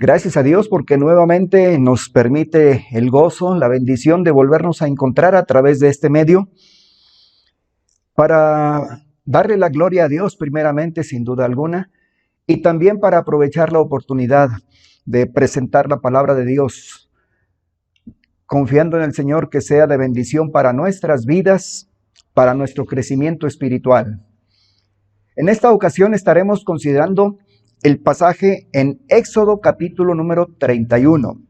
Gracias a Dios porque nuevamente nos permite el gozo, la bendición de volvernos a encontrar a través de este medio para darle la gloria a Dios primeramente, sin duda alguna, y también para aprovechar la oportunidad de presentar la palabra de Dios, confiando en el Señor que sea de bendición para nuestras vidas, para nuestro crecimiento espiritual. En esta ocasión estaremos considerando el pasaje en Éxodo capítulo número 31.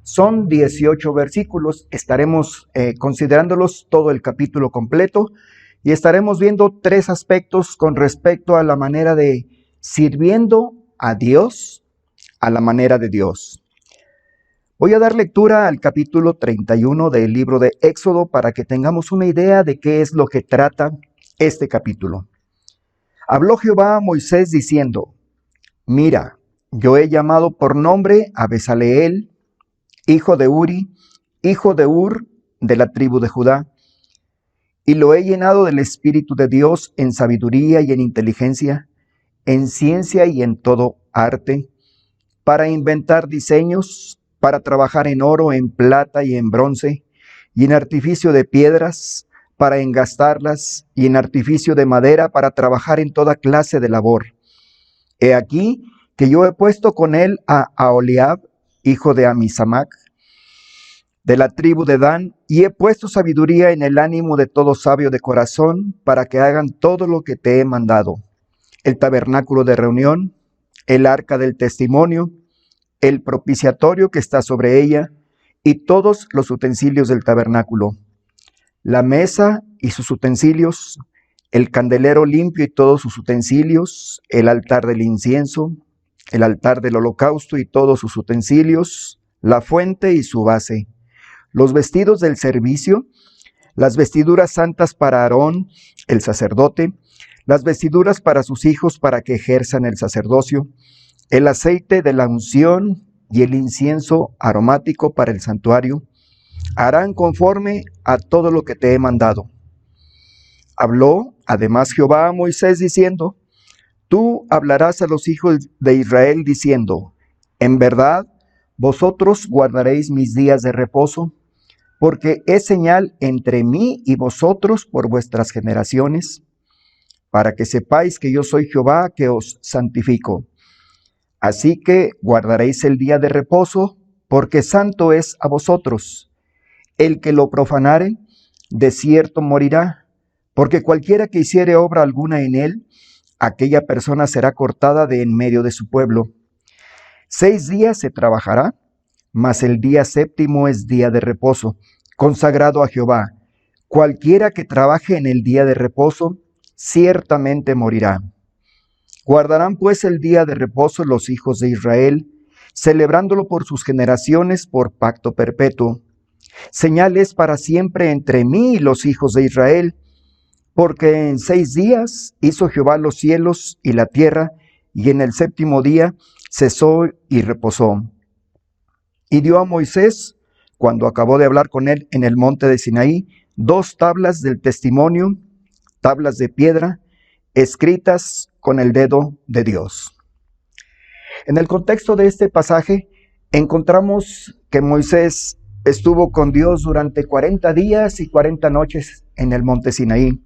Son 18 versículos, estaremos considerándolos todo el capítulo completo y estaremos viendo tres aspectos con respecto a la manera de sirviendo a Dios, a la manera de Dios. Voy a dar lectura al capítulo 31 del libro de Éxodo para que tengamos una idea de qué es lo que trata este capítulo. Habló Jehová a Moisés diciendo: Mira, yo he llamado por nombre a Bezaleel, hijo de Uri, hijo de Ur, de la tribu de Judá, y lo he llenado del Espíritu de Dios en sabiduría y en inteligencia, en ciencia y en todo arte, para inventar diseños, para trabajar en oro, en plata y en bronce, y en artificio de piedras, para engastarlas y en artificio de madera para trabajar en toda clase de labor. He aquí que yo he puesto con él a Aholiab, hijo de Amisamac, de la tribu de Dan, y he puesto sabiduría en el ánimo de todo sabio de corazón, para que hagan todo lo que te he mandado: el tabernáculo de reunión, el arca del testimonio, el propiciatorio que está sobre ella, y todos los utensilios del tabernáculo, la mesa y sus utensilios, el candelero limpio y todos sus utensilios, el altar del incienso, el altar del holocausto y todos sus utensilios, la fuente y su base, los vestidos del servicio, las vestiduras santas para Aarón, el sacerdote, las vestiduras para sus hijos para que ejerzan el sacerdocio, el aceite de la unción y el incienso aromático para el santuario, harán conforme a todo lo que te he mandado. Habló además Jehová a Moisés diciendo: Tú hablarás a los hijos de Israel diciendo: En verdad, vosotros guardaréis mis días de reposo, porque es señal entre mí y vosotros por vuestras generaciones, para que sepáis que yo soy Jehová que os santifico. Así que guardaréis el día de reposo, porque santo es a vosotros. El que lo profanare, de cierto morirá, porque cualquiera que hiciere obra alguna en él, aquella persona será cortada de en medio de su pueblo. 6 días se trabajará, mas el día séptimo es día de reposo, consagrado a Jehová. Cualquiera que trabaje en el día de reposo, ciertamente morirá. Guardarán pues el día de reposo los hijos de Israel, celebrándolo por sus generaciones por pacto perpetuo. Señal es para siempre entre mí y los hijos de Israel, porque en 6 días hizo Jehová los cielos y la tierra, y en el séptimo día cesó y reposó. Y dio a Moisés, cuando acabó de hablar con él en el monte de Sinaí, 2 tablas del testimonio, tablas de piedra, escritas con el dedo de Dios. En el contexto de este pasaje, encontramos que Moisés estuvo con Dios durante 40 días y 40 noches en el monte Sinaí.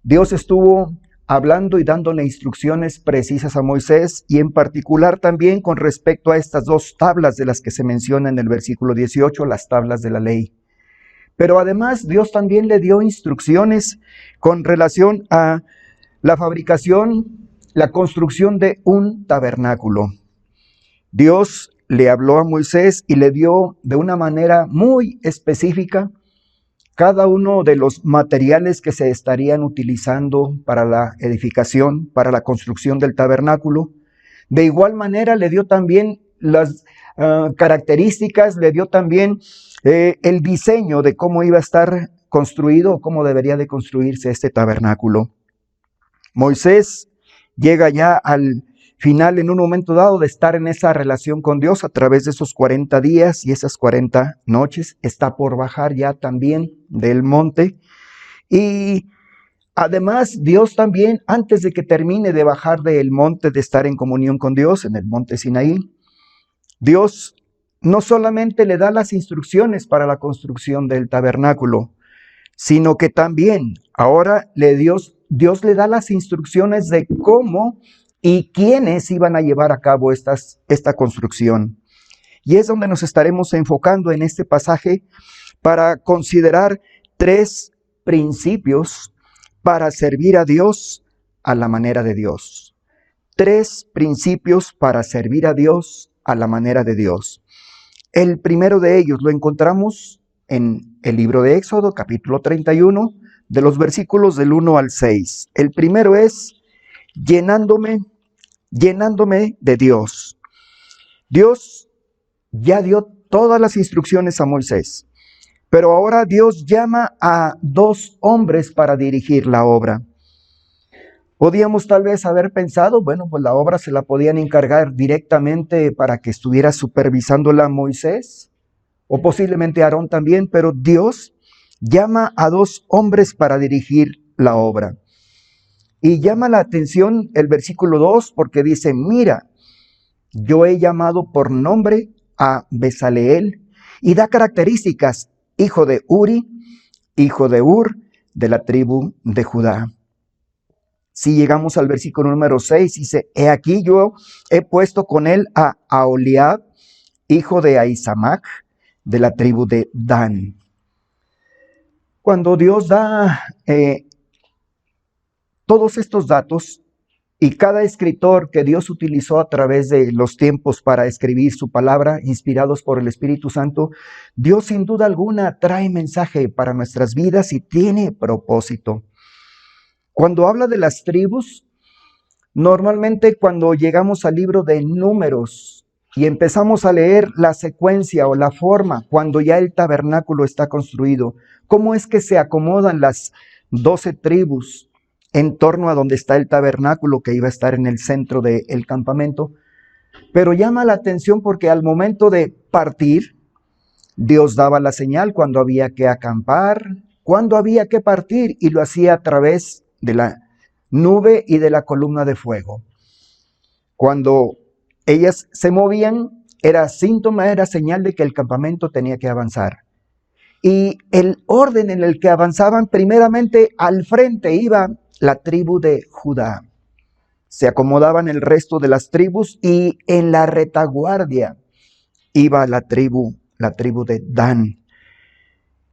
Dios estuvo hablando y dándole instrucciones precisas a Moisés, y en particular también con respecto a estas 2 tablas de las que se menciona en el versículo 18, las tablas de la ley. Pero además Dios también le dio instrucciones con relación a la fabricación, la construcción de un tabernáculo. Dios le habló a Moisés y le dio de una manera muy específica cada uno de los materiales que se estarían utilizando para la edificación, para la construcción del tabernáculo. De igual manera le dio también las características, le dio también el diseño de cómo iba a estar construido, cómo debería de construirse este tabernáculo. Moisés llega ya al final, en un momento dado, de estar en esa relación con Dios a través de esos 40 días y esas 40 noches. Está por bajar ya también del monte. Y además, Dios también, antes de que termine de bajar del monte, de estar en comunión con Dios en el monte Sinaí, Dios no solamente le da las instrucciones para la construcción del tabernáculo, sino que también ahora Dios le da las instrucciones de cómo y quiénes iban a llevar a cabo esta construcción. Y es donde nos estaremos enfocando en este pasaje para considerar 3 principios para servir a Dios a la manera de Dios. 3 principios para servir a Dios a la manera de Dios. El primero de ellos lo encontramos en el libro de Éxodo, capítulo 31, de los versículos del 1 al 6. El primero es llenándome de Dios. Dios ya dio todas las instrucciones a Moisés, pero ahora Dios llama a 2 hombres para dirigir la obra. Podíamos tal vez haber pensado, bueno, pues la obra se la podían encargar directamente para que estuviera supervisándola Moisés, o posiblemente Aarón también, pero Dios llama a 2 hombres para dirigir la obra. Y llama la atención el versículo 2 porque dice: mira, yo he llamado por nombre a Bezaleel, y da características: hijo de Uri, hijo de Ur, de la tribu de Judá. Si llegamos al versículo número 6, dice, he aquí yo he puesto con él a Aholiab, hijo de Ahisamac, de la tribu de Dan. Cuando Dios da todos estos datos, y cada escritor que Dios utilizó a través de los tiempos para escribir su palabra, inspirados por el Espíritu Santo, Dios sin duda alguna trae mensaje para nuestras vidas y tiene propósito. Cuando habla de las tribus, normalmente cuando llegamos al libro de Números y empezamos a leer la secuencia o la forma, cuando ya el tabernáculo está construido, cómo es que se acomodan las 12 tribus en torno a donde está el tabernáculo que iba a estar en el centro del campamento. Pero llama la atención porque al momento de partir, Dios daba la señal cuando había que acampar, cuando había que partir, y lo hacía a través de la nube y de la columna de fuego. Cuando ellas se movían, era síntoma, era señal de que el campamento tenía que avanzar. Y el orden en el que avanzaban, primeramente al frente iba la tribu de Judá. Se acomodaban el resto de las tribus y en la retaguardia iba la tribu de Dan.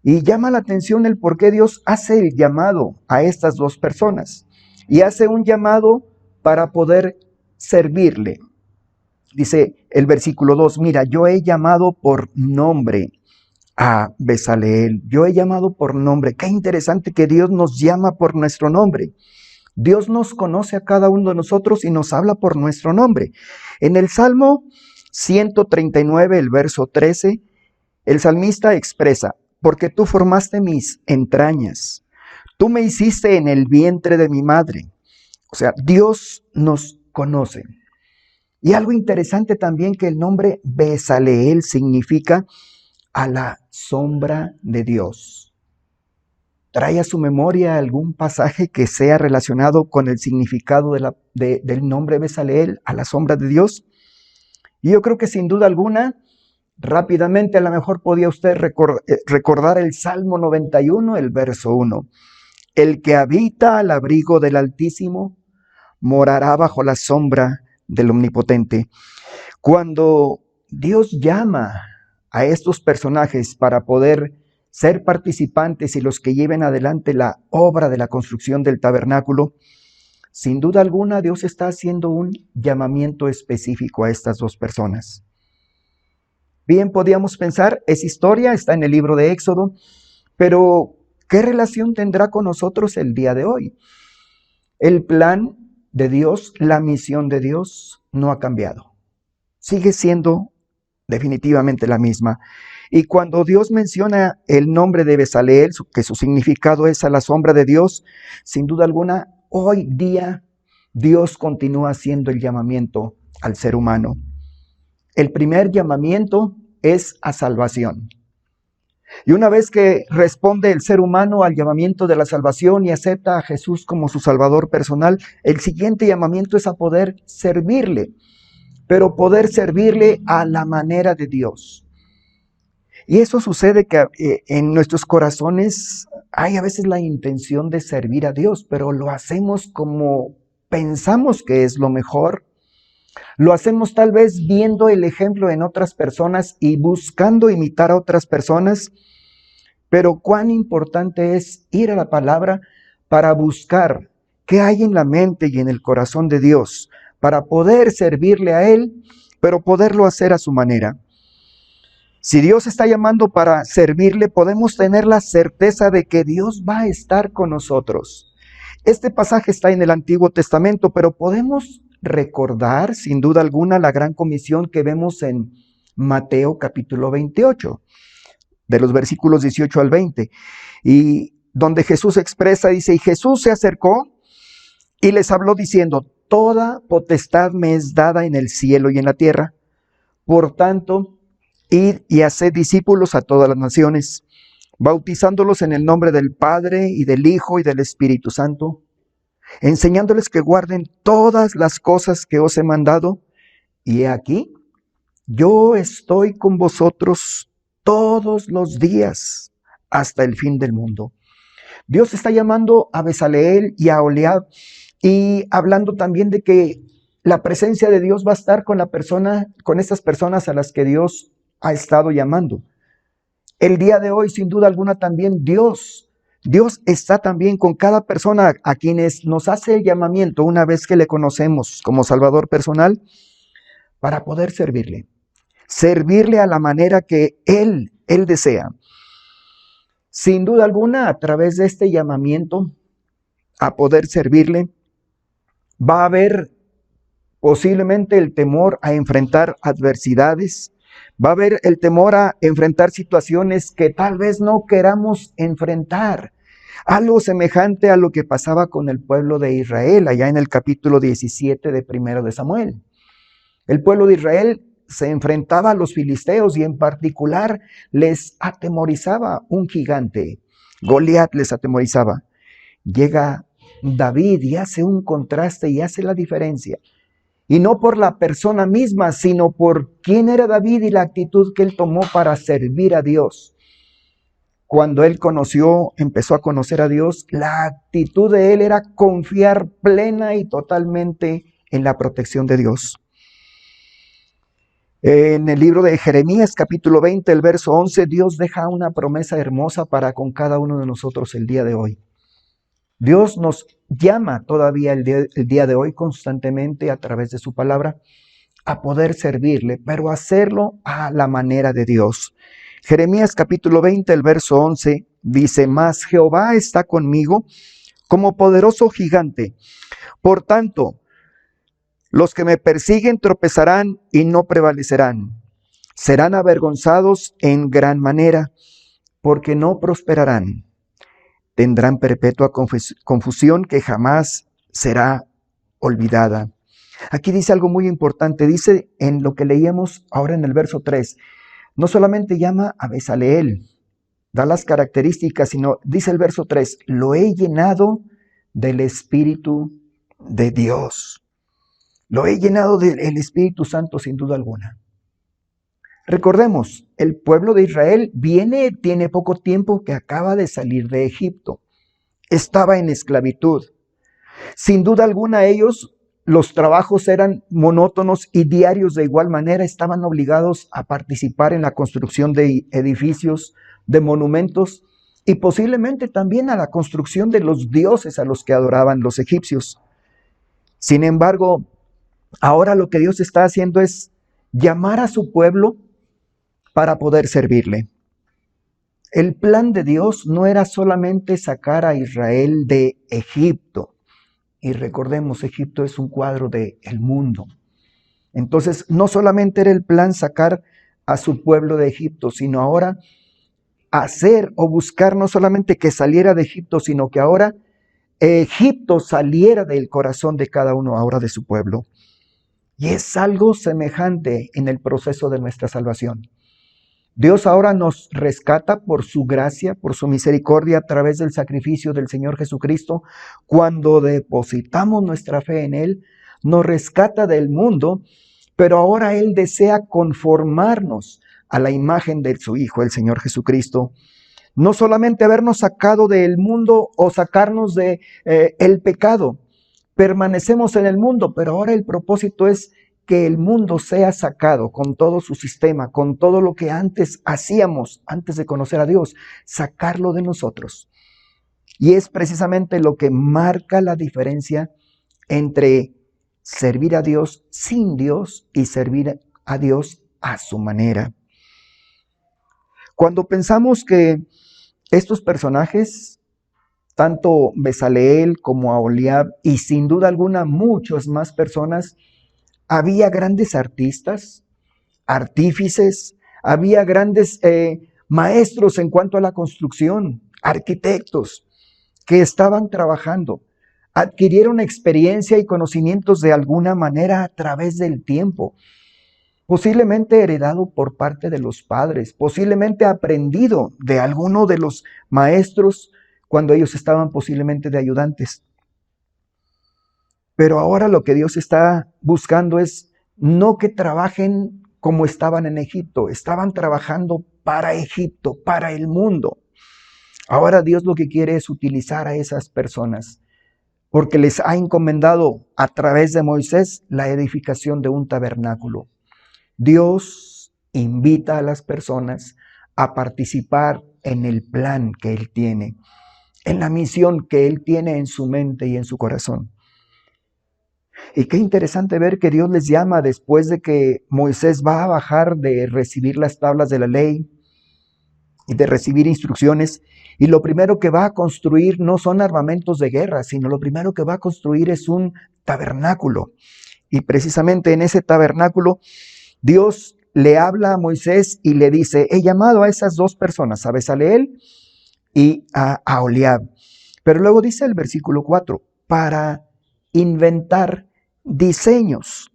Y llama la atención el por qué Dios hace el llamado a estas dos personas. Y hace un llamado para poder servirle. Dice el versículo 2, mira, yo he llamado por nombre a Bezaleel. Yo he llamado por nombre. Qué interesante que Dios nos llama por nuestro nombre. Dios nos conoce a cada uno de nosotros y nos habla por nuestro nombre. En el Salmo 139, el verso 13, el salmista expresa, porque tú formaste mis entrañas, tú me hiciste en el vientre de mi madre. O sea, Dios nos conoce. Y algo interesante también que el nombre Bezaleel significa a la sombra de Dios. ¿Trae a su memoria algún pasaje que sea relacionado con el significado del nombre Bezaleel, a la sombra de Dios? Y yo creo que sin duda alguna, rápidamente a lo mejor podía usted recordar el Salmo 91, el verso 1. El que habita al abrigo del Altísimo morará bajo la sombra del Omnipotente. Cuando Dios llama a estos personajes para poder ser participantes y los que lleven adelante la obra de la construcción del tabernáculo, sin duda alguna Dios está haciendo un llamamiento específico a estas dos personas. Bien, podíamos pensar, es historia, está en el libro de Éxodo, pero ¿qué relación tendrá con nosotros el día de hoy? El plan de Dios, la misión de Dios no ha cambiado. Sigue siendo definitivamente la misma. Y cuando Dios menciona el nombre de Bezaleel, que su significado es a la sombra de Dios, sin duda alguna, hoy día Dios continúa haciendo el llamamiento al ser humano. El primer llamamiento es a salvación. Y una vez que responde el ser humano al llamamiento de la salvación y acepta a Jesús como su Salvador personal, el siguiente llamamiento es a poder servirle, pero poder servirle a la manera de Dios. Y eso sucede que en nuestros corazones hay a veces la intención de servir a Dios, pero lo hacemos como pensamos que es lo mejor. Lo hacemos tal vez viendo el ejemplo en otras personas y buscando imitar a otras personas, pero cuán importante es ir a la palabra para buscar qué hay en la mente y en el corazón de Dios, para poder servirle a Él, pero poderlo hacer a su manera. Si Dios está llamando para servirle, podemos tener la certeza de que Dios va a estar con nosotros. Este pasaje está en el Antiguo Testamento, pero podemos recordar sin duda alguna la gran comisión que vemos en Mateo capítulo 28, de los versículos 18 al 20, y donde Jesús expresa, dice, y Jesús se acercó y les habló diciendo, toda potestad me es dada en el cielo y en la tierra, por tanto, id y haced discípulos a todas las naciones, bautizándolos en el nombre del Padre y del Hijo y del Espíritu Santo, enseñándoles que guarden todas las cosas que os he mandado, y he aquí, yo estoy con vosotros todos los días hasta el fin del mundo. Dios está llamando a Bezaleel y a Oholiab y hablando también de que la presencia de Dios va a estar con estas personas a las que Dios ha estado llamando. El día de hoy, sin duda alguna, también Dios está también con cada persona a quienes nos hace el llamamiento una vez que le conocemos como Salvador personal para poder servirle a la manera que Él desea. Sin duda alguna, a través de este llamamiento a poder servirle, va a haber posiblemente el temor a enfrentar adversidades, va a haber el temor a enfrentar situaciones que tal vez no queramos enfrentar. Algo semejante a lo que pasaba con el pueblo de Israel, allá en el capítulo 17 de 1 de Samuel. El pueblo de Israel se enfrentaba a los filisteos y en particular les atemorizaba un gigante. Goliat les atemorizaba. Llega David y hace un contraste y hace la diferencia. Y no por la persona misma, sino por quién era David y la actitud que él tomó para servir a Dios. Cuando él empezó a conocer a Dios, la actitud de él era confiar plena y totalmente en la protección de Dios. En el libro de Jeremías, capítulo 20, el verso 11, Dios deja una promesa hermosa para con cada uno de nosotros el día de hoy. Dios nos llama todavía el día de hoy constantemente a través de su palabra a poder servirle, pero hacerlo a la manera de Dios. Jeremías capítulo 20, el verso 11 dice: mas Jehová está conmigo como poderoso gigante. Por tanto, los que me persiguen tropezarán y no prevalecerán. Serán avergonzados en gran manera, porque no prosperarán. Tendrán perpetua confusión que jamás será olvidada. Aquí dice algo muy importante. Dice en lo que leíamos ahora en el verso 3, no solamente llama a Bezaleel, da las características, sino dice el verso 3, lo he llenado del Espíritu de Dios. Lo he llenado del Espíritu Santo sin duda alguna. Recordemos, el pueblo de Israel tiene poco tiempo que acaba de salir de Egipto. Estaba en esclavitud. Sin duda alguna los trabajos eran monótonos y diarios de igual manera. Estaban obligados a participar en la construcción de edificios, de monumentos y posiblemente también a la construcción de los dioses a los que adoraban los egipcios. Sin embargo, ahora lo que Dios está haciendo es llamar a su pueblo para poder servirle. El plan de Dios no era solamente sacar a Israel de Egipto. Y recordemos, Egipto es un cuadro del mundo. Entonces, no solamente era el plan sacar a su pueblo de Egipto, sino ahora hacer o buscar no solamente que saliera de Egipto, sino que ahora Egipto saliera del corazón de cada uno ahora de su pueblo. Y es algo semejante en el proceso de nuestra salvación. Dios ahora nos rescata por su gracia, por su misericordia a través del sacrificio del Señor Jesucristo. Cuando depositamos nuestra fe en Él, nos rescata del mundo, pero ahora Él desea conformarnos a la imagen de su Hijo, el Señor Jesucristo. No solamente habernos sacado del mundo o sacarnos de el pecado, permanecemos en el mundo, pero ahora el propósito es que el mundo sea sacado con todo su sistema, con todo lo que antes hacíamos, antes de conocer a Dios, sacarlo de nosotros. Y es precisamente lo que marca la diferencia entre servir a Dios sin Dios y servir a Dios a su manera. Cuando pensamos que estos personajes, tanto Bezaleel como Aholiab, y sin duda alguna muchas más personas, había grandes artistas, artífices, había grandes maestros en cuanto a la construcción, arquitectos que estaban trabajando, adquirieron experiencia y conocimientos de alguna manera a través del tiempo, posiblemente heredado por parte de los padres, posiblemente aprendido de alguno de los maestros cuando ellos estaban posiblemente de ayudantes. Pero ahora lo que Dios está buscando es no que trabajen como estaban en Egipto, estaban trabajando para Egipto, para el mundo. Ahora Dios lo que quiere es utilizar a esas personas, porque les ha encomendado a través de Moisés la edificación de un tabernáculo. Dios invita a las personas a participar en el plan que Él tiene, en la misión que Él tiene en su mente y en su corazón. Y qué interesante ver que Dios les llama después de que Moisés va a bajar de recibir las tablas de la ley y de recibir instrucciones. Y lo primero que va a construir no son armamentos de guerra, sino lo primero que va a construir es un tabernáculo. Y precisamente en ese tabernáculo, Dios le habla a Moisés y le dice, he llamado a esas dos personas, a Bezaleel y a Aholiab. Pero luego dice el versículo 4, para inventar diseños.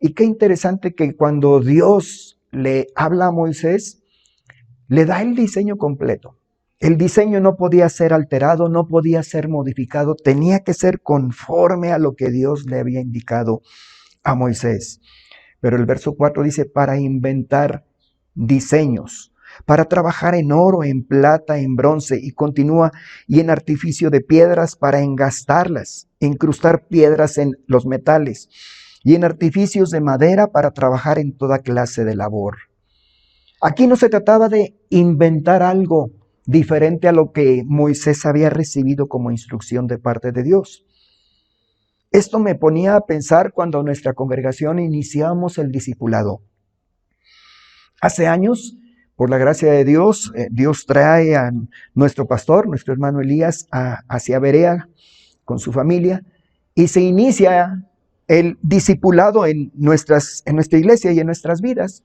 Y qué interesante que cuando Dios le habla a Moisés, le da el diseño completo. El diseño no podía ser alterado, no podía ser modificado, tenía que ser conforme a lo que Dios le había indicado a Moisés. Pero el verso 4 dice, para inventar diseños, para trabajar en oro, en plata, en bronce, y continúa, y en artificio de piedras para engastarlas, incrustar piedras en los metales, y en artificios de madera para trabajar en toda clase de labor. Aquí no se trataba de inventar algo diferente a lo que Moisés había recibido como instrucción de parte de Dios. Esto me ponía a pensar cuando nuestra congregación iniciamos el discipulado. Hace años, por la gracia de Dios, Dios trae a nuestro pastor, nuestro hermano Elías, hacia Berea con su familia y se inicia el discipulado en nuestra iglesia y en nuestras vidas.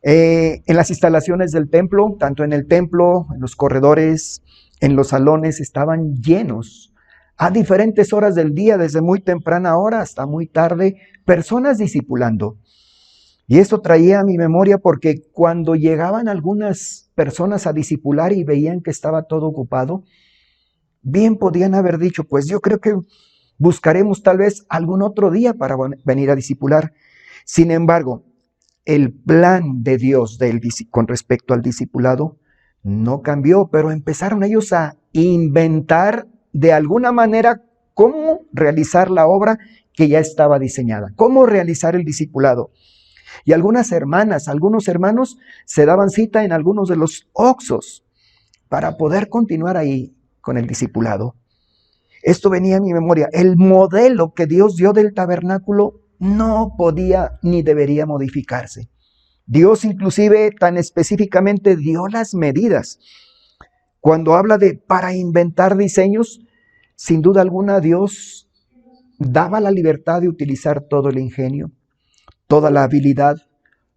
En las instalaciones del templo, tanto en el templo, en los corredores, en los salones, estaban llenos a diferentes horas del día, desde muy temprana hora hasta muy tarde, personas discipulando. Y esto traía a mi memoria porque cuando llegaban algunas personas a discipular y veían que estaba todo ocupado, bien podían haber dicho, pues yo creo que buscaremos tal vez algún otro día para venir a discipular. Sin embargo, el plan de Dios con respecto al discipulado no cambió, pero empezaron ellos a inventar de alguna manera cómo realizar la obra que ya estaba diseñada, cómo realizar el discipulado. Y algunas hermanas, algunos hermanos se daban cita en algunos de los oxos para poder continuar ahí con el discipulado. Esto venía a mi memoria. El modelo que Dios dio del tabernáculo no podía ni debería modificarse. Dios inclusive tan específicamente dio las medidas. Cuando habla de para inventar diseños, sin duda alguna Dios daba la libertad de utilizar todo el ingenio, toda la habilidad,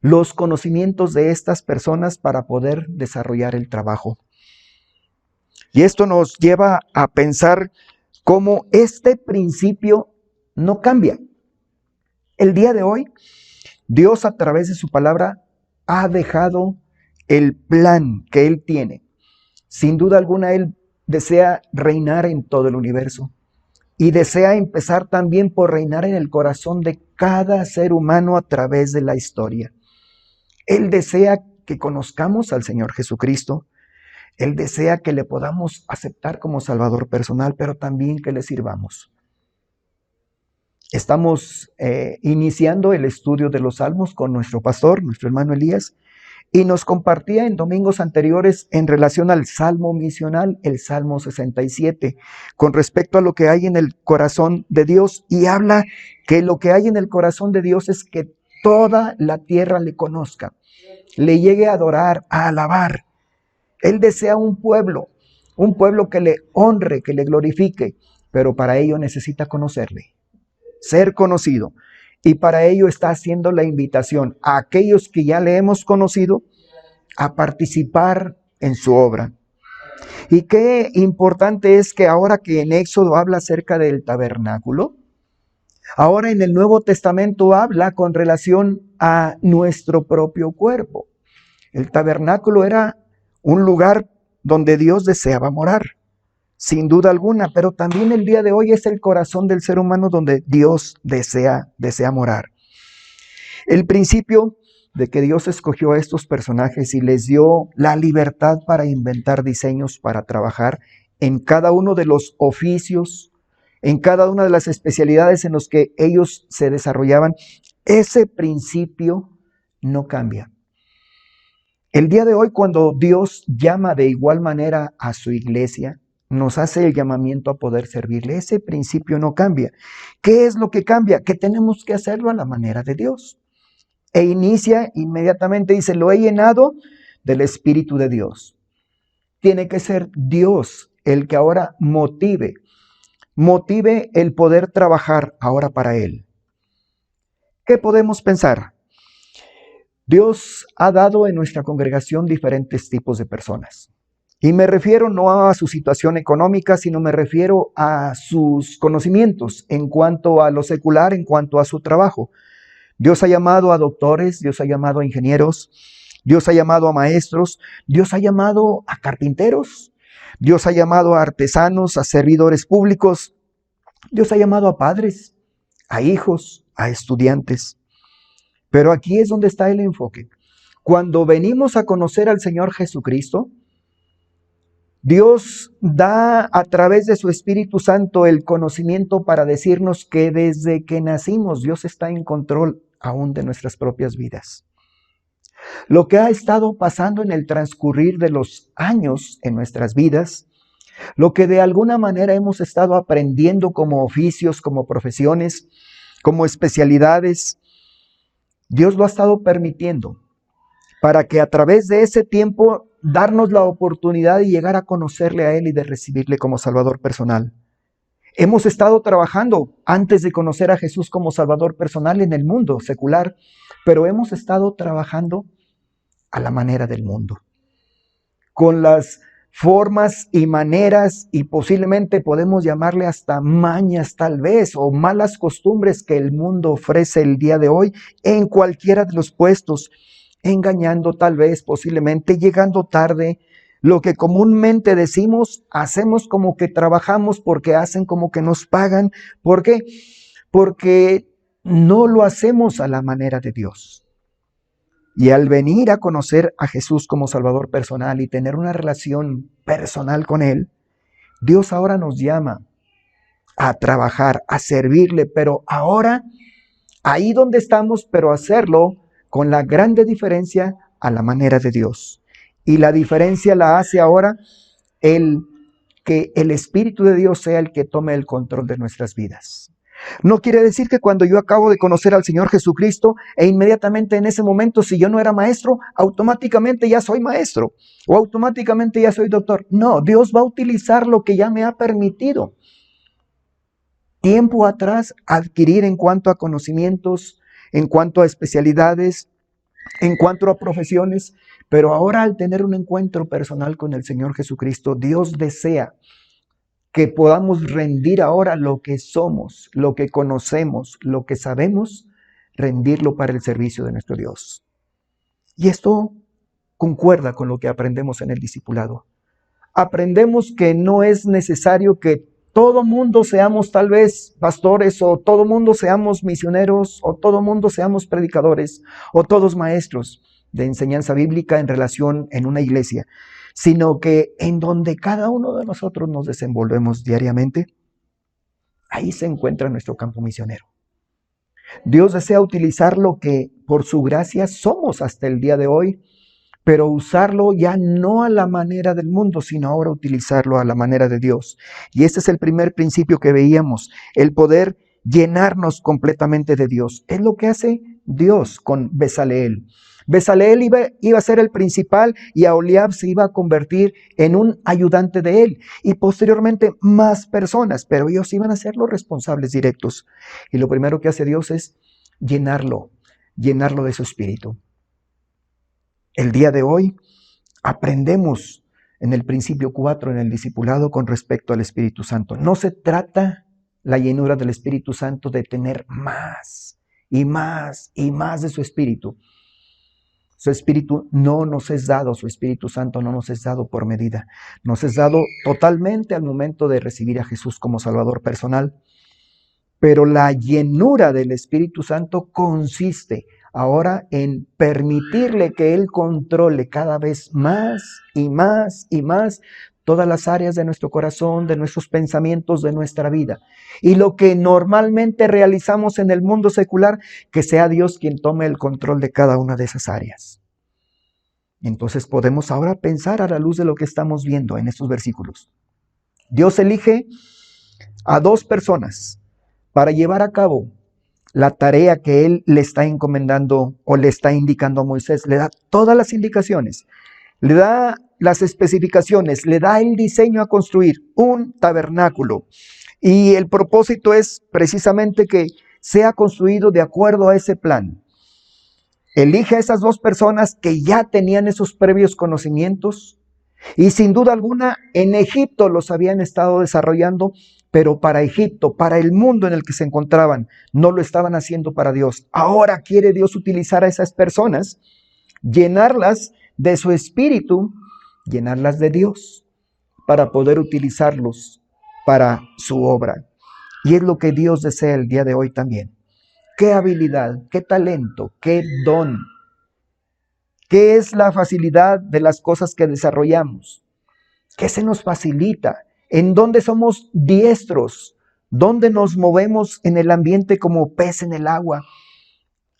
los conocimientos de estas personas para poder desarrollar el trabajo. Y esto nos lleva a pensar cómo este principio no cambia. El día de hoy, Dios a través de su palabra ha dejado el plan que Él tiene. Sin duda alguna, Él desea reinar en todo el universo y desea empezar también por reinar en el corazón de cada ser humano a través de la historia. Él desea que conozcamos al Señor Jesucristo. Él desea que le podamos aceptar como Salvador personal, pero también que le sirvamos. Estamos iniciando el estudio de los Salmos con nuestro pastor, nuestro hermano Elías, y nos compartía en domingos anteriores en relación al Salmo misional, el Salmo 67, con respecto a lo que hay en el corazón de Dios, y habla que lo que hay en el corazón de Dios es que toda la tierra le conozca, le llegue a adorar, a alabar. Él desea un pueblo que le honre, que le glorifique, pero para ello necesita conocerle, ser conocido. Y para ello está haciendo la invitación a aquellos que ya le hemos conocido a participar en su obra. Y qué importante es que ahora que en Éxodo habla acerca del tabernáculo, ahora en el Nuevo Testamento habla con relación a nuestro propio cuerpo. El tabernáculo era un lugar donde Dios deseaba morar, sin duda alguna, pero también el día de hoy es el corazón del ser humano donde Dios desea morar. El principio de que Dios escogió a estos personajes y les dio la libertad para inventar diseños para trabajar en cada uno de los oficios, en cada una de las especialidades en los que ellos se desarrollaban. Ese principio no cambia. El día de hoy, cuando Dios llama de igual manera a su iglesia, nos hace el llamamiento a poder servirle. Ese principio no cambia. ¿Qué es lo que cambia? Que tenemos que hacerlo a la manera de Dios. E inicia inmediatamente, dice, lo he llenado del Espíritu de Dios. Tiene que ser Dios el que ahora motive el poder trabajar ahora para Él. ¿Qué podemos pensar? Dios ha dado en nuestra congregación diferentes tipos de personas. Y me refiero no a su situación económica, sino me refiero a sus conocimientos en cuanto a lo secular, en cuanto a su trabajo. Dios ha llamado a doctores, Dios ha llamado a ingenieros, Dios ha llamado a maestros, Dios ha llamado a carpinteros, Dios ha llamado a artesanos, a servidores públicos, Dios ha llamado a padres, a hijos, a estudiantes. Pero aquí es donde está el enfoque. Cuando venimos a conocer al Señor Jesucristo, Dios da a través de su Espíritu Santo el conocimiento para decirnos que desde que nacimos Dios está en control aún de nuestras propias vidas. Lo que ha estado pasando en el transcurrir de los años en nuestras vidas, lo que de alguna manera hemos estado aprendiendo como oficios, como profesiones, como especialidades, Dios lo ha estado permitiendo para que a través de ese tiempo darnos la oportunidad de llegar a conocerle a Él y de recibirle como Salvador personal. Hemos estado trabajando antes de conocer a Jesús como Salvador personal en el mundo secular, pero hemos estado trabajando a la manera del mundo, con las formas y maneras y posiblemente podemos llamarle hasta mañas tal vez o malas costumbres que el mundo ofrece el día de hoy en cualquiera de los puestos, engañando tal vez, posiblemente llegando tarde. Lo que comúnmente decimos, hacemos como que trabajamos porque hacen como que nos pagan. ¿Por qué? Porque no lo hacemos a la manera de Dios. Y al venir a conocer a Jesús como Salvador personal y tener una relación personal con Él, Dios ahora nos llama a trabajar, a servirle, pero ahora, ahí donde estamos, pero hacerlo con la grande diferencia a la manera de Dios. Y la diferencia la hace ahora que el Espíritu de Dios sea el que tome el control de nuestras vidas. No quiere decir que cuando yo acabo de conocer al Señor Jesucristo e inmediatamente en ese momento, si yo no era maestro, automáticamente ya soy maestro o automáticamente ya soy doctor. No, Dios va a utilizar lo que ya me ha permitido tiempo atrás adquirir en cuanto a conocimientos, en cuanto a especialidades, en cuanto a profesiones, pero ahora al tener un encuentro personal con el Señor Jesucristo, Dios desea que podamos rendir ahora lo que somos, lo que conocemos, lo que sabemos, rendirlo para el servicio de nuestro Dios. Y esto concuerda con lo que aprendemos en el discipulado. Aprendemos que no es necesario que todo mundo seamos tal vez pastores o todo mundo seamos misioneros o todo mundo seamos predicadores o todos maestros de enseñanza bíblica en relación en una iglesia, sino que en donde cada uno de nosotros nos desenvolvemos diariamente, ahí se encuentra nuestro campo misionero. Dios desea utilizar lo que por su gracia somos hasta el día de hoy, pero usarlo ya no a la manera del mundo, sino ahora utilizarlo a la manera de Dios. Y este es el primer principio que veíamos, el poder llenarnos completamente de Dios. Es lo que hace Dios con Bezaleel. Bezaleel iba a ser el principal y Aholiab se iba a convertir en un ayudante de él y posteriormente más personas, pero ellos iban a ser los responsables directos. Y lo primero que hace Dios es llenarlo de su espíritu. El día de hoy aprendemos en el principio 4, en el discipulado, con respecto al Espíritu Santo. No se trata la llenura del Espíritu Santo de tener más y más y más de su Espíritu. Su Espíritu no nos es dado, su Espíritu Santo no nos es dado por medida. Nos es dado totalmente al momento de recibir a Jesús como Salvador personal. Pero la llenura del Espíritu Santo consiste ahora en permitirle que Él controle cada vez más y más y más todas las áreas de nuestro corazón, de nuestros pensamientos, de nuestra vida. Y lo que normalmente realizamos en el mundo secular, que sea Dios quien tome el control de cada una de esas áreas. Entonces podemos ahora pensar a la luz de lo que estamos viendo en estos versículos. Dios elige a 2 personas para llevar a cabo la tarea que Él le está encomendando o le está indicando a Moisés. Le da todas las indicaciones, le da las especificaciones, le da el diseño a construir un tabernáculo. Y el propósito es precisamente que sea construido de acuerdo a ese plan. Elige a esas 2 personas que ya tenían esos previos conocimientos y sin duda alguna en Egipto los habían estado desarrollando, pero para Egipto, para el mundo en el que se encontraban, no lo estaban haciendo para Dios. Ahora quiere Dios utilizar a esas personas, llenarlas de su espíritu, llenarlas de Dios, para poder utilizarlos para su obra. Y es lo que Dios desea el día de hoy también. ¿Qué habilidad, qué talento, qué don? ¿Qué es la facilidad de las cosas que desarrollamos? ¿Qué se nos facilita? ¿En dónde somos diestros? ¿Dónde nos movemos en el ambiente como pez en el agua?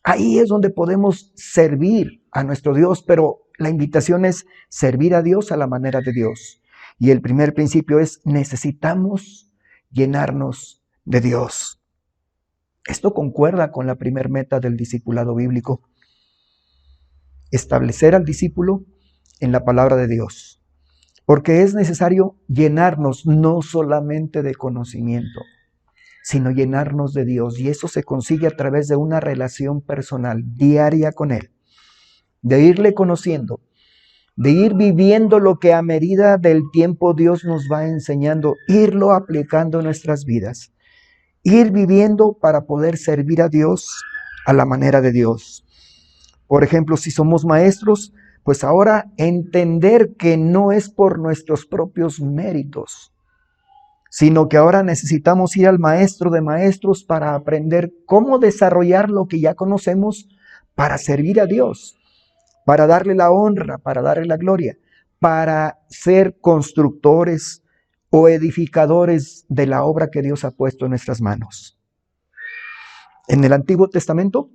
Ahí es donde podemos servir a nuestro Dios, pero la invitación es servir a Dios a la manera de Dios. Y el primer principio es: necesitamos llenarnos de Dios. Esto concuerda con la primer meta del discipulado bíblico: establecer al discípulo en la palabra de Dios. Porque es necesario llenarnos no solamente de conocimiento, sino llenarnos de Dios. Y eso se consigue a través de una relación personal, diaria con Él. De irle conociendo, de ir viviendo lo que a medida del tiempo Dios nos va enseñando, irlo aplicando en nuestras vidas. Ir viviendo para poder servir a Dios a la manera de Dios. Por ejemplo, si somos maestros, pues ahora entender que no es por nuestros propios méritos, sino que ahora necesitamos ir al maestro de maestros para aprender cómo desarrollar lo que ya conocemos para servir a Dios, para darle la honra, para darle la gloria, para ser constructores o edificadores de la obra que Dios ha puesto en nuestras manos. En el Antiguo Testamento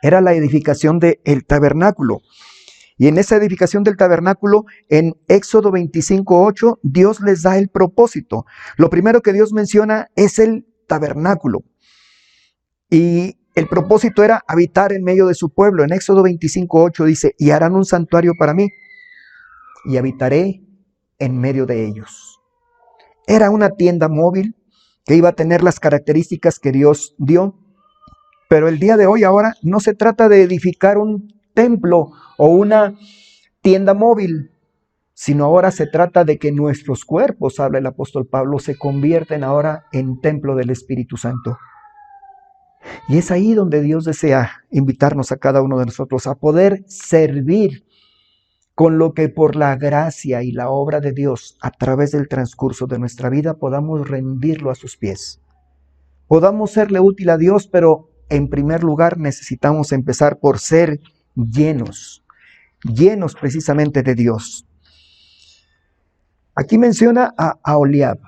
era la edificación del tabernáculo. Y en esa edificación del tabernáculo, en Éxodo 25:8, Dios les da el propósito. Lo primero que Dios menciona es el tabernáculo. Y el propósito era habitar en medio de su pueblo. En Éxodo 25:8 dice: y harán un santuario para mí, y habitaré en medio de ellos. Era una tienda móvil que iba a tener las características que Dios dio. Pero el día de hoy ahora no se trata de edificar un templo o una tienda móvil, sino ahora se trata de que nuestros cuerpos, habla el apóstol Pablo, se convierten ahora en templo del Espíritu Santo. Y es ahí donde Dios desea invitarnos a cada uno de nosotros a poder servir con lo que por la gracia y la obra de Dios a través del transcurso de nuestra vida podamos rendirlo a sus pies. Podamos serle útil a Dios, pero en primer lugar necesitamos empezar por ser llenos precisamente de Dios. Aquí menciona a Aholiab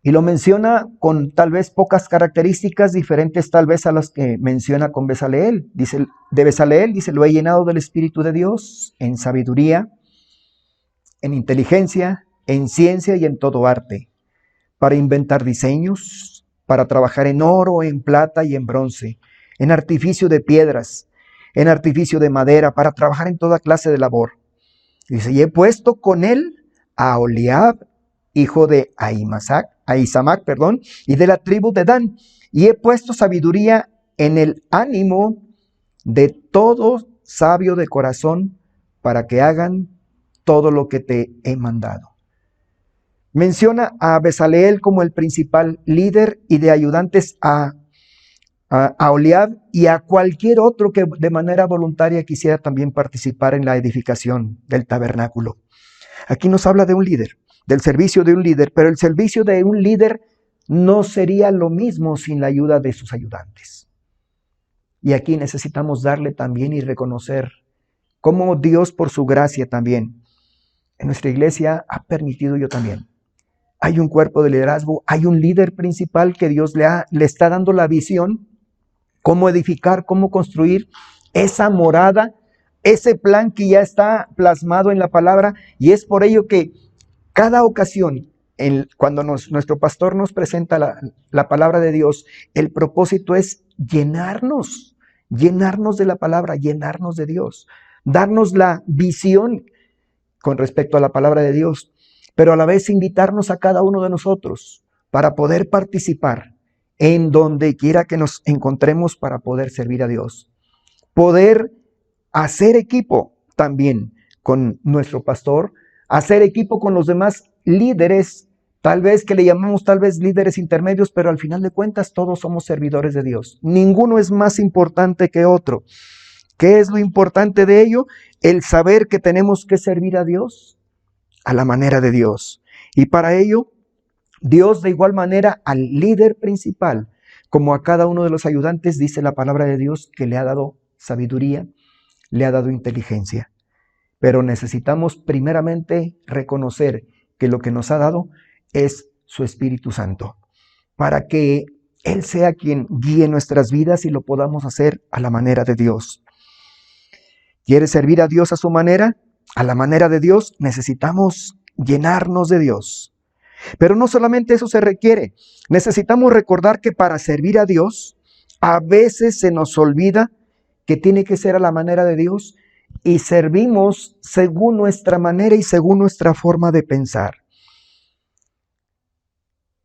y lo menciona con tal vez pocas características diferentes tal vez a las que menciona con Bezaleel. Dice, de Bezaleel dice: lo he llenado del Espíritu de Dios en sabiduría, en inteligencia, en ciencia y en todo arte, para inventar diseños, para trabajar en oro, en plata y en bronce, en artificio de piedras, en artificio de madera, para trabajar en toda clase de labor. Dice: y he puesto con él a Aholiab, hijo de Ahisamac, y de la tribu de Dan, y he puesto sabiduría en el ánimo de todo sabio de corazón, para que hagan todo lo que te he mandado. Menciona a Bezaleel como el principal líder y de ayudantes a Aholiab y a cualquier otro que de manera voluntaria quisiera también participar en la edificación del tabernáculo. Aquí nos habla de un líder, del servicio de un líder, pero el servicio de un líder no sería lo mismo sin la ayuda de sus ayudantes. Y aquí necesitamos darle también y reconocer cómo Dios por su gracia también en nuestra iglesia ha permitido, yo también. Hay un cuerpo de liderazgo, hay un líder principal que Dios le está dando la visión, cómo edificar, cómo construir esa morada, ese plan que ya está plasmado en la palabra, y es por ello que cada ocasión, cuando nuestro pastor nos presenta la palabra de Dios, el propósito es llenarnos de la palabra, llenarnos de Dios, darnos la visión con respecto a la palabra de Dios, pero a la vez invitarnos a cada uno de nosotros para poder participar en donde quiera que nos encontremos para poder servir a Dios. Poder hacer equipo también con nuestro pastor, hacer equipo con los demás líderes, tal vez que le llamamos tal vez líderes intermedios, pero al final de cuentas todos somos servidores de Dios. Ninguno es más importante que otro. ¿Qué es lo importante de ello? El saber que tenemos que servir a Dios a la manera de Dios. Y para ello, Dios de igual manera al líder principal, como a cada uno de los ayudantes, dice la palabra de Dios que le ha dado sabiduría, le ha dado inteligencia. Pero necesitamos primeramente reconocer que lo que nos ha dado es su Espíritu Santo, para que Él sea quien guíe nuestras vidas y lo podamos hacer a la manera de Dios. ¿Quieres servir a Dios a su manera? A la manera de Dios necesitamos llenarnos de Dios. Pero no solamente eso se requiere. Necesitamos recordar que para servir a Dios, a veces se nos olvida que tiene que ser a la manera de Dios y servimos según nuestra manera y según nuestra forma de pensar.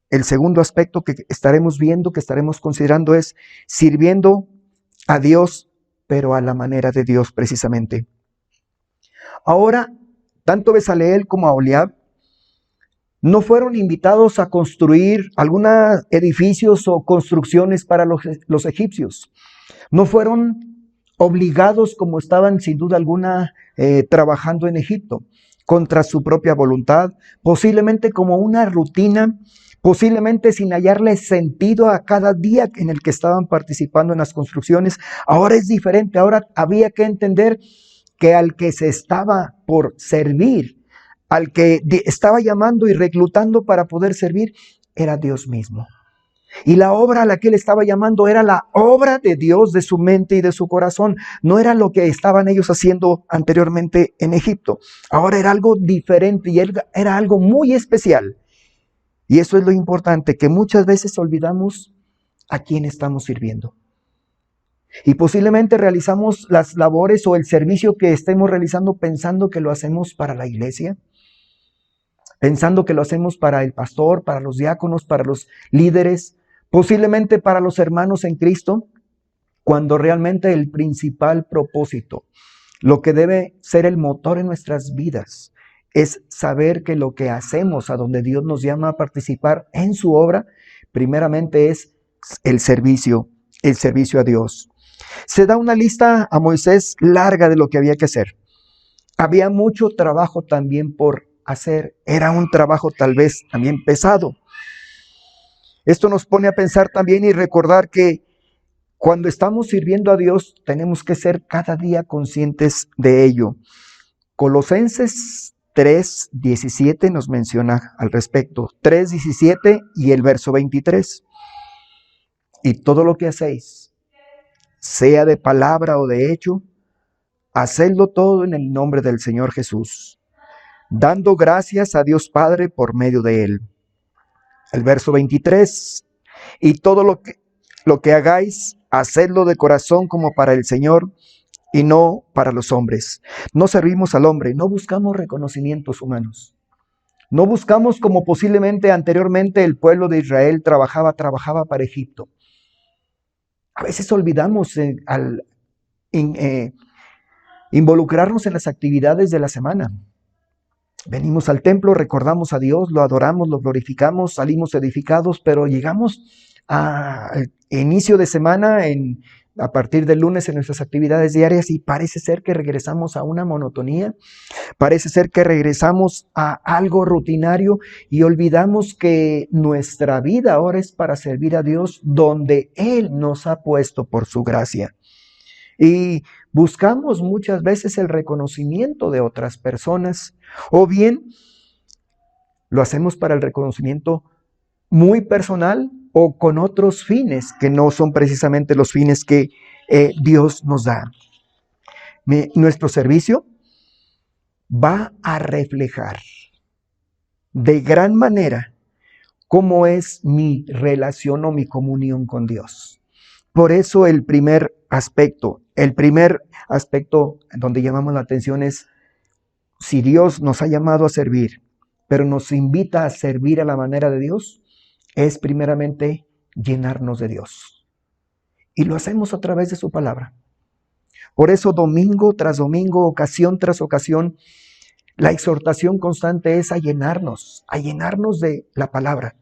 El segundo aspecto que estaremos viendo, que estaremos considerando es sirviendo a Dios, pero a la manera de Dios precisamente. Ahora, tanto Bezaleel como Aholiab no fueron invitados a construir algunos edificios o construcciones para los egipcios. No fueron obligados, como estaban sin duda alguna trabajando en Egipto, contra su propia voluntad, posiblemente como una rutina, posiblemente sin hallarle sentido a cada día en el que estaban participando en las construcciones. Ahora es diferente, ahora había que entender que al que se estaba por servir, al que estaba llamando y reclutando para poder servir, era Dios mismo. Y la obra a la que él estaba llamando era la obra de Dios, de su mente y de su corazón. No era lo que estaban ellos haciendo anteriormente en Egipto. Ahora era algo diferente y era algo muy especial. Y eso es lo importante, que muchas veces olvidamos a quién estamos sirviendo. Y posiblemente realizamos las labores o el servicio que estemos realizando pensando que lo hacemos para la iglesia, pensando que lo hacemos para el pastor, para los diáconos, para los líderes, posiblemente para los hermanos en Cristo, cuando realmente el principal propósito, lo que debe ser el motor en nuestras vidas, es saber que lo que hacemos, a donde Dios nos llama a participar en su obra, primeramente es el servicio a Dios. Se da una lista a Moisés larga de lo que había que hacer. Había mucho trabajo también por hacer. Era un trabajo tal vez también pesado. Esto nos pone a pensar también y recordar que cuando estamos sirviendo a Dios tenemos que ser cada día conscientes de ello. Colosenses 3:17 nos menciona al respecto. 3:17 y el verso 23. Y todo lo que hacéis, sea de palabra o de hecho, hacedlo todo en el nombre del Señor Jesús, dando gracias a Dios Padre por medio de Él. El verso 23, y todo lo que hagáis, hacedlo de corazón como para el Señor y no para los hombres. No servimos al hombre, no buscamos reconocimientos humanos. No buscamos como posiblemente anteriormente el pueblo de Israel trabajaba para Egipto. A veces olvidamos al involucrarnos en las actividades de la semana. Venimos al templo, recordamos a Dios, lo adoramos, lo glorificamos, salimos edificados, pero llegamos al inicio de semana, a partir del lunes en nuestras actividades diarias, y parece ser que regresamos a una monotonía, parece ser que regresamos a algo rutinario y olvidamos que nuestra vida ahora es para servir a Dios donde Él nos ha puesto por su gracia. Y buscamos muchas veces el reconocimiento de otras personas, o bien lo hacemos para el reconocimiento muy personal o con otros fines que no son precisamente los fines que Dios nos da. Nuestro servicio va a reflejar de gran manera cómo es mi relación o mi comunión con Dios. Por eso el primer aspecto donde llamamos la atención es si Dios nos ha llamado a servir, pero nos invita a servir a la manera de Dios, es primeramente llenarnos de Dios. Y lo hacemos a través de su palabra. Por eso domingo tras domingo, ocasión tras ocasión, la exhortación constante es a llenarnos de la palabra.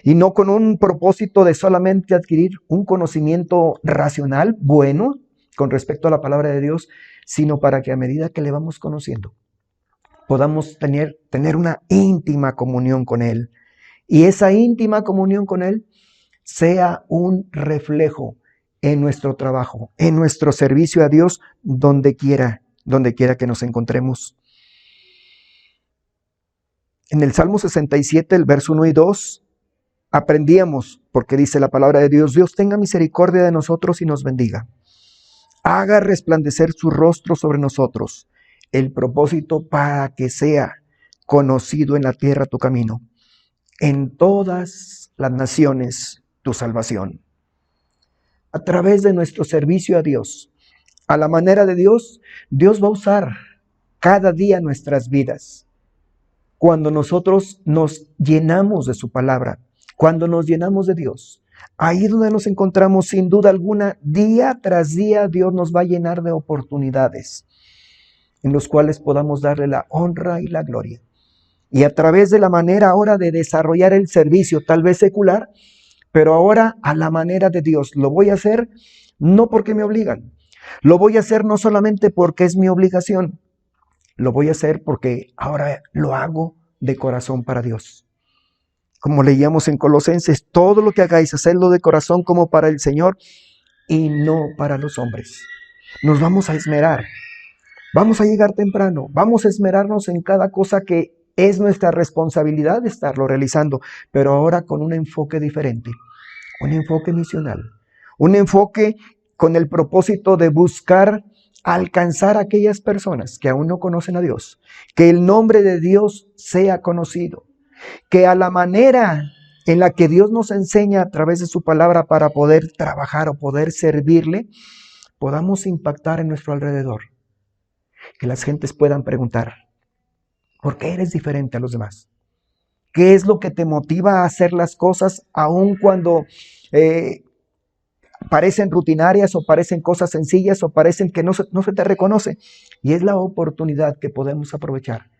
Y no con un propósito de solamente adquirir un conocimiento racional bueno con respecto a la palabra de Dios, sino para que a medida que le vamos conociendo, podamos tener una íntima comunión con Él. Y esa íntima comunión con Él sea un reflejo en nuestro trabajo, en nuestro servicio a Dios, donde quiera que nos encontremos. En el Salmo 67, el verso 1 y 2, aprendíamos, porque dice la palabra de Dios, Dios tenga misericordia de nosotros y nos bendiga. Haga resplandecer su rostro sobre nosotros, el propósito para que sea conocido en la tierra tu camino, en todas las naciones tu salvación. A través de nuestro servicio a Dios, a la manera de Dios, Dios va a usar cada día nuestras vidas. Cuando nosotros nos llenamos de su palabra, cuando nos llenamos de Dios, ahí donde nos encontramos, sin duda alguna, día tras día, Dios nos va a llenar de oportunidades en los cuales podamos darle la honra y la gloria. Y a través de la manera ahora de desarrollar el servicio, tal vez secular, pero ahora a la manera de Dios, lo voy a hacer no porque me obligan, lo voy a hacer no solamente porque es mi obligación, lo voy a hacer porque ahora lo hago de corazón para Dios. Como leíamos en Colosenses, todo lo que hagáis, hacedlo de corazón como para el Señor y no para los hombres. Nos vamos a esmerar, vamos a llegar temprano, vamos a esmerarnos en cada cosa que es nuestra responsabilidad de estarlo realizando, pero ahora con un enfoque diferente, un enfoque misional, un enfoque con el propósito de buscar alcanzar a aquellas personas que aún no conocen a Dios, que el nombre de Dios sea conocido, que a la manera en la que Dios nos enseña a través de su palabra para poder trabajar o poder servirle, podamos impactar en nuestro alrededor, que las gentes puedan preguntar, ¿por qué eres diferente a los demás? ¿Qué es lo que te motiva a hacer las cosas aun cuando parecen rutinarias o parecen cosas sencillas o parecen que no se te reconoce? Y es la oportunidad que podemos aprovechar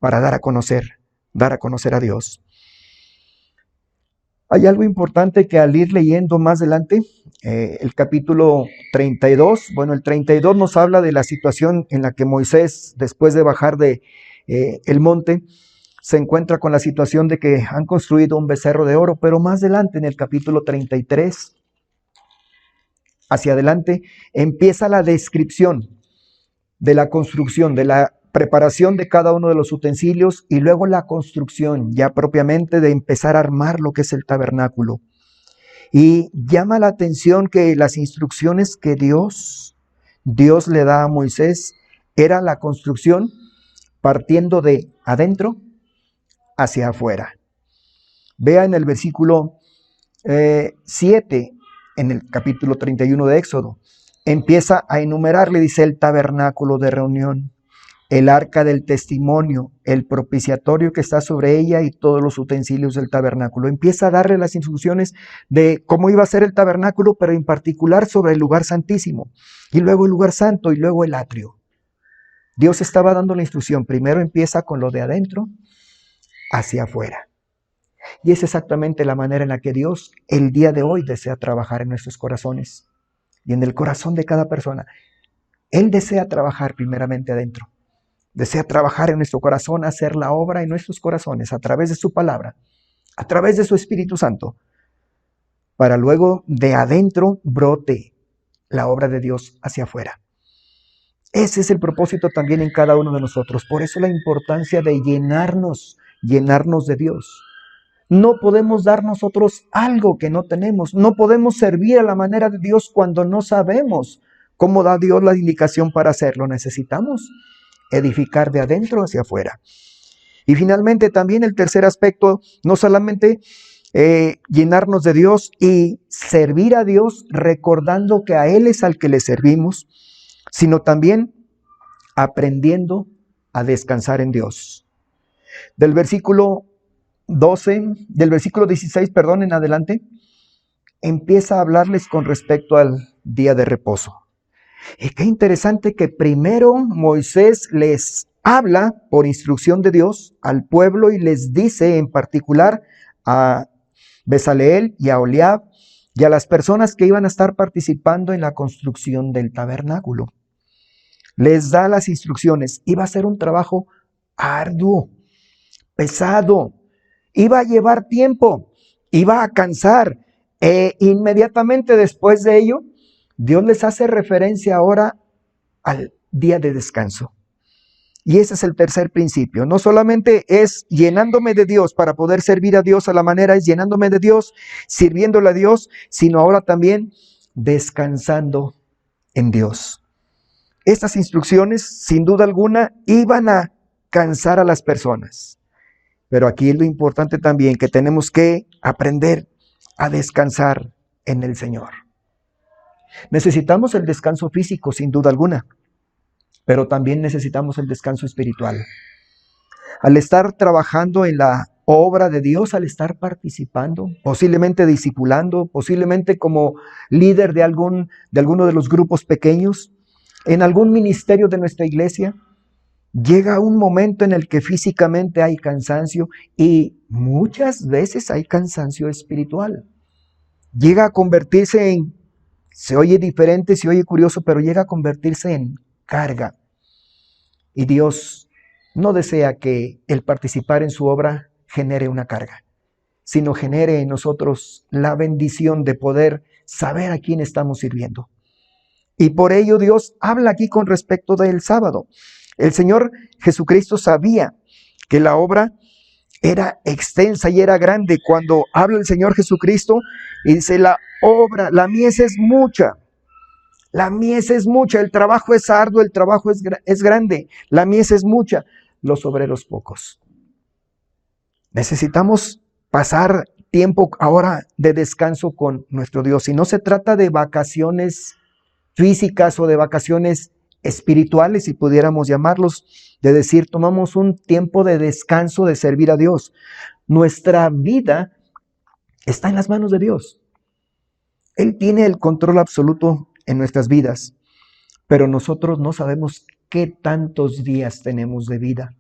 para dar a conocer a Dios. Hay algo importante que al ir leyendo más adelante, el capítulo 32, el 32 nos habla de la situación en la que Moisés, después de bajar el monte, se encuentra con la situación de que han construido un becerro de oro, pero más adelante en el capítulo 33, hacia adelante, empieza la descripción de la construcción, de la preparación de cada uno de los utensilios y luego la construcción ya propiamente de empezar a armar lo que es el tabernáculo. Y llama la atención que las instrucciones que Dios le da a Moisés era la construcción partiendo de adentro hacia afuera. Vea en el versículo 7, en el capítulo 31 de Éxodo, empieza a enumerarle, dice, el tabernáculo de reunión, el arca del testimonio, el propiciatorio que está sobre ella y todos los utensilios del tabernáculo. Empieza a darle las instrucciones de cómo iba a ser el tabernáculo, pero en particular sobre el lugar santísimo, y luego el lugar santo, y luego el atrio. Dios estaba dando la instrucción, primero empieza con lo de adentro hacia afuera. Y es exactamente la manera en la que Dios el día de hoy desea trabajar en nuestros corazones y en el corazón de cada persona. Él desea trabajar primeramente adentro. Desea trabajar en nuestro corazón, hacer la obra en nuestros corazones a través de su palabra, a través de su Espíritu Santo, para luego de adentro brote la obra de Dios hacia afuera. Ese es el propósito también en cada uno de nosotros. Por eso la importancia de llenarnos de Dios. No podemos dar nosotros algo que no tenemos. No podemos servir a la manera de Dios cuando no sabemos cómo da Dios la indicación para hacerlo. Necesitamos edificar de adentro hacia afuera. Y finalmente también el tercer aspecto, no solamente llenarnos de Dios y servir a Dios recordando que a Él es al que le servimos, sino también aprendiendo a descansar en Dios. Del versículo 16, en adelante, empieza a hablarles con respecto al día de reposo. Y qué interesante que primero Moisés les habla por instrucción de Dios al pueblo y les dice en particular a Bezaleel y a Oholiab y a las personas que iban a estar participando en la construcción del tabernáculo. Les da las instrucciones. Iba a ser un trabajo arduo, pesado, iba a llevar tiempo, iba a cansar. Inmediatamente después de ello, Dios les hace referencia ahora al día de descanso. Y ese es el tercer principio. No solamente es llenándome de Dios para poder servir a Dios a la manera, es llenándome de Dios, sirviéndole a Dios, sino ahora también descansando en Dios. Estas instrucciones, sin duda alguna, iban a cansar a las personas. Pero aquí es lo importante también, que tenemos que aprender a descansar en el Señor. Necesitamos el descanso físico, sin duda alguna, pero también necesitamos el descanso espiritual. Al estar trabajando en la obra de Dios, al estar participando, posiblemente discipulando, posiblemente como líder de alguno de los grupos pequeños, en algún ministerio de nuestra iglesia, llega un momento en el que físicamente hay cansancio y muchas veces hay cansancio espiritual. Llega a convertirse en, se oye diferente, se oye curioso, pero llega a convertirse en carga. Y Dios no desea que el participar en su obra genere una carga, sino genere en nosotros la bendición de poder saber a quién estamos sirviendo. Y por ello Dios habla aquí con respecto del sábado. El Señor Jesucristo sabía que la obra era extensa y era grande. Cuando habla el Señor Jesucristo y dice, la obra, la mies es mucha. La mies es mucha, el trabajo es arduo, el trabajo es grande, la mies es mucha, los obreros pocos. Necesitamos pasar tiempo ahora de descanso con nuestro Dios. Y no se trata de vacaciones físicas o de vacaciones espirituales, si pudiéramos llamarlos, de decir, tomamos un tiempo de descanso de servir a Dios. Nuestra vida está en las manos de Dios. Él tiene el control absoluto en nuestras vidas, pero nosotros no sabemos qué tantos días tenemos de vida.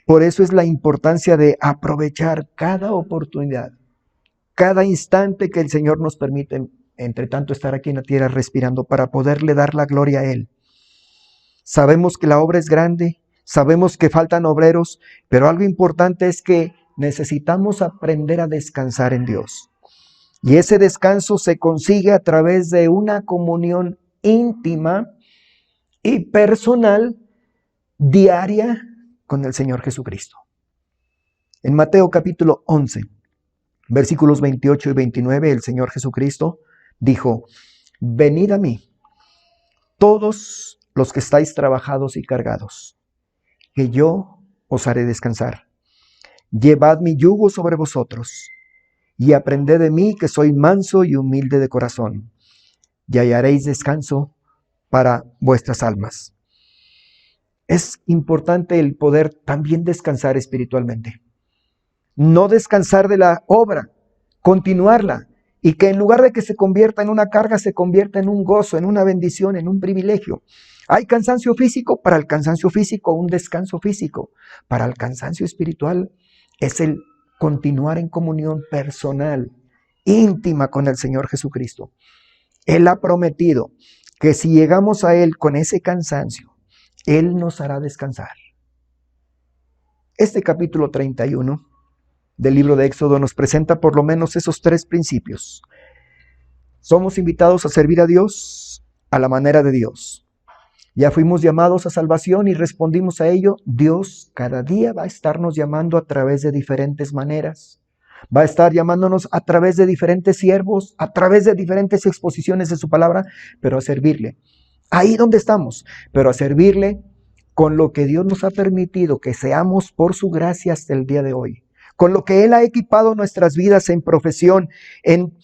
Por eso es la importancia de aprovechar cada oportunidad, cada instante que el Señor nos permite, entre tanto estar aquí en la tierra respirando, para poderle dar la gloria a Él. Sabemos que la obra es grande, sabemos que faltan obreros, pero algo importante es que necesitamos aprender a descansar en Dios. Y ese descanso se consigue a través de una comunión íntima y personal, diaria, con el Señor Jesucristo. En Mateo capítulo 11, versículos 28 y 29, el Señor Jesucristo dijo, venid a mí, todos los que estáis trabajados y cargados, que yo os haré descansar. Llevad mi yugo sobre vosotros, y aprended de mí, que soy manso y humilde de corazón, y hallaréis descanso para vuestras almas. Es importante el poder también descansar espiritualmente. No descansar de la obra, continuarla, y que en lugar de que se convierta en una carga, se convierta en un gozo, en una bendición, en un privilegio. Hay cansancio físico, para el cansancio físico, un descanso físico. Para el cansancio espiritual es el continuar en comunión personal, íntima con el Señor Jesucristo. Él ha prometido que si llegamos a Él con ese cansancio, Él nos hará descansar. Este capítulo 31 del libro de Éxodo nos presenta por lo menos esos tres principios. Somos invitados a servir a Dios a la manera de Dios. Ya fuimos llamados a salvación y respondimos a ello. Dios cada día va a estarnos llamando a través de diferentes maneras. Va a estar llamándonos a través de diferentes siervos, a través de diferentes exposiciones de su palabra, pero a servirle. Ahí donde estamos, pero a servirle con lo que Dios nos ha permitido que seamos por su gracia hasta el día de hoy. Con lo que Él ha equipado nuestras vidas en profesión, en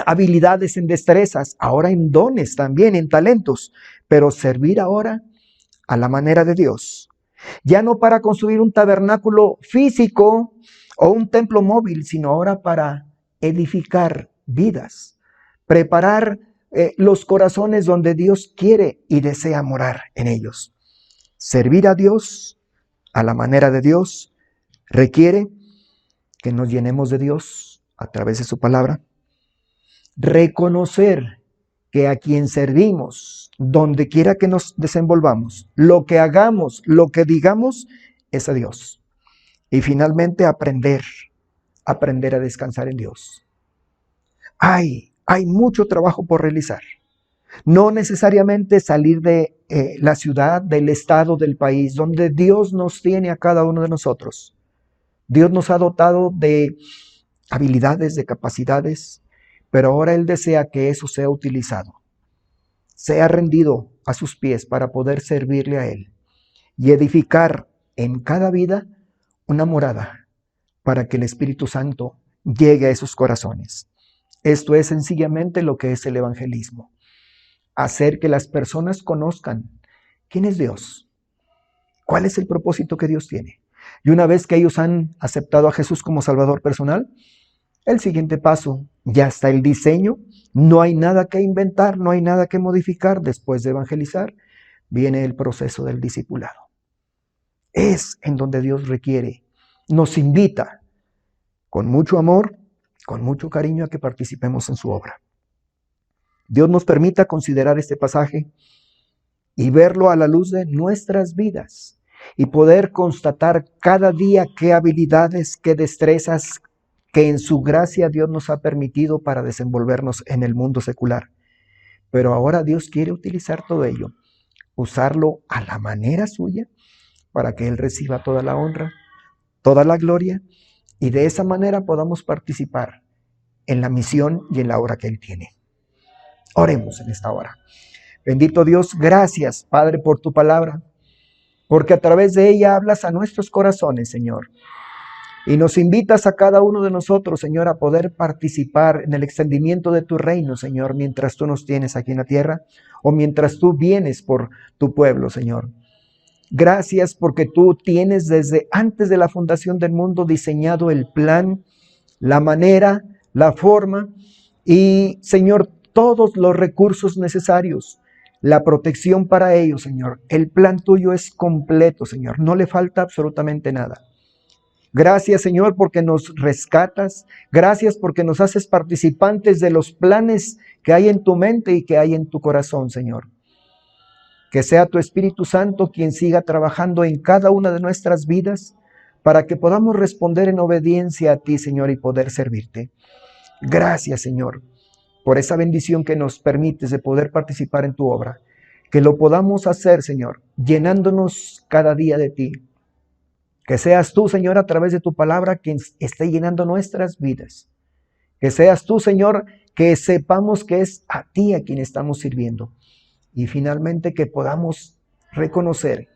habilidades, en destrezas, ahora en dones también, en talentos, pero servir ahora a la manera de Dios. Ya no para construir un tabernáculo físico o un templo móvil, sino ahora para edificar vidas, preparar los corazones donde Dios quiere y desea morar en ellos. Servir a Dios a la manera de Dios requiere que nos llenemos de Dios a través de su palabra, reconocer que a quien servimos, donde quiera que nos desenvolvamos, lo que hagamos, lo que digamos, es a Dios. Y finalmente aprender a descansar en Dios. Hay mucho trabajo por realizar. No necesariamente salir de la ciudad, del estado, del país, donde Dios nos tiene a cada uno de nosotros. Dios nos ha dotado de habilidades, de capacidades, pero ahora Él desea que eso sea utilizado, sea rendido a sus pies para poder servirle a Él y edificar en cada vida una morada para que el Espíritu Santo llegue a esos corazones. Esto es sencillamente lo que es el evangelismo. Hacer que las personas conozcan quién es Dios, cuál es el propósito que Dios tiene. Y una vez que ellos han aceptado a Jesús como Salvador personal, el siguiente paso, ya está el diseño, no hay nada que inventar, no hay nada que modificar. Después de evangelizar, viene el proceso del discipulado. Es en donde Dios requiere, nos invita con mucho amor, con mucho cariño a que participemos en su obra. Dios nos permita considerar este pasaje y verlo a la luz de nuestras vidas y poder constatar cada día qué habilidades, qué destrezas que en su gracia Dios nos ha permitido para desenvolvernos en el mundo secular. Pero ahora Dios quiere utilizar todo ello, usarlo a la manera suya para que Él reciba toda la honra, toda la gloria y de esa manera podamos participar en la misión y en la obra que Él tiene. Oremos en esta hora. Bendito Dios, gracias, Padre, por tu palabra, porque a través de ella hablas a nuestros corazones, Señor. Y nos invitas a cada uno de nosotros, Señor, a poder participar en el extendimiento de tu reino, Señor, mientras tú nos tienes aquí en la tierra o mientras tú vienes por tu pueblo, Señor. Gracias porque tú tienes desde antes de la fundación del mundo diseñado el plan, la manera, la forma y, Señor, todos los recursos necesarios, la protección para ellos, Señor. El plan tuyo es completo, Señor. No le falta absolutamente nada. Gracias, Señor, porque nos rescatas. Gracias porque nos haces participantes de los planes que hay en tu mente y que hay en tu corazón, Señor. Que sea tu Espíritu Santo quien siga trabajando en cada una de nuestras vidas para que podamos responder en obediencia a ti, Señor, y poder servirte. Gracias, Señor, por esa bendición que nos permites de poder participar en tu obra. Que lo podamos hacer, Señor, llenándonos cada día de ti. Que seas tú, Señor, a través de tu palabra quien esté llenando nuestras vidas. Que seas tú, Señor, que sepamos que es a ti a quien estamos sirviendo. Y finalmente que podamos reconocer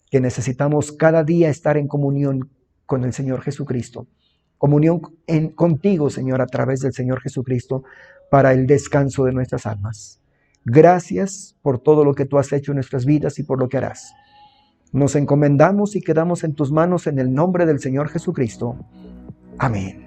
que necesitamos cada día estar en comunión con el Señor Jesucristo. Comunión contigo, Señor, a través del Señor Jesucristo para el descanso de nuestras almas. Gracias por todo lo que tú has hecho en nuestras vidas y por lo que harás. Nos encomendamos y quedamos en tus manos en el nombre del Señor Jesucristo. Amén.